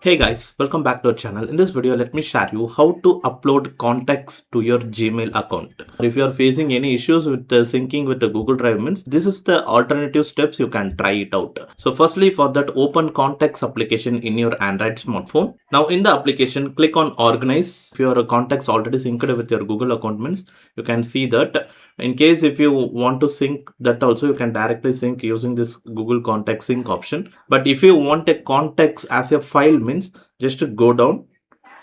Hey guys, welcome back to our channel. In this video, let me share you how to upload contacts to your Gmail account. If you are facing any issues with syncing with the Google Drive means, this is the alternative steps you can try it out. So firstly, for that, open contacts application in your Android smartphone. Now in the application, click on organize. If your contacts already synced with your Google account means, you can see that. In case if you want to sync that also, you can directly sync using this Google Contact Sync option. But if you want a contacts as a file means, just go down.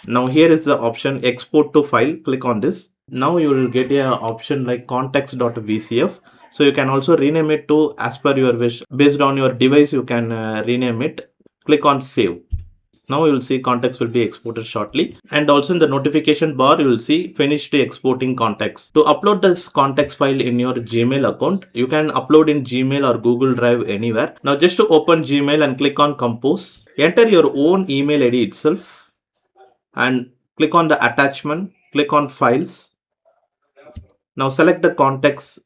Now here is the option export to file. Click on this. Now you will get a option like contacts.vcf. So you can also rename it to as per your wish. Based on your device, you can rename it. Click on save. Now you will see contacts will be exported shortly, and also in the notification bar you will see finished exporting contacts. To upload this contacts file in your Gmail account, you can upload in Gmail or Google Drive anywhere. Now just to open Gmail and click on compose, enter your own email ID itself and click on the attachment, click on files. Now select the contacts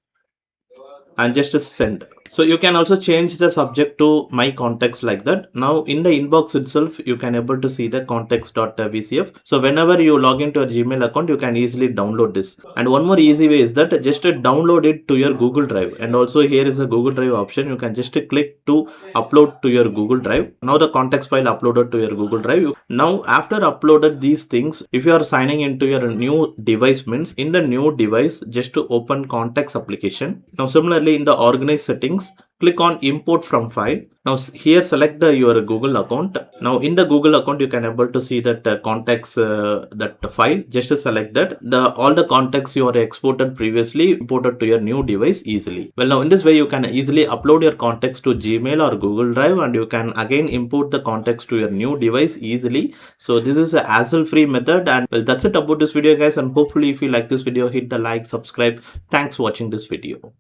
and just send. So you can also change the subject to my contacts like that. Now in the inbox itself, you can able to see the contacts.vcf. So whenever you log into a Gmail account, you can easily download this. And one more easy way is that just download it to your Google Drive. And also here is a Google Drive option. You can just click to upload to your Google Drive. Now the contacts file uploaded to your Google Drive. Now after uploaded these things, if you are signing into your new device means, in the new device, just to open contacts application. Now similarly in the organize settings, click on import from file. Now here select your Google account. Now in the Google account, you can able to see that contacts that file. Just select that all the contacts you are exported previously imported to your new device easily. Well, now in this way you can easily upload your contacts to Gmail or Google Drive, and you can again import the contacts to your new device easily. So this is a hassle-free method. And well, that's it about this video guys, and hopefully if you like this video, hit the like, subscribe. Thanks for watching this video.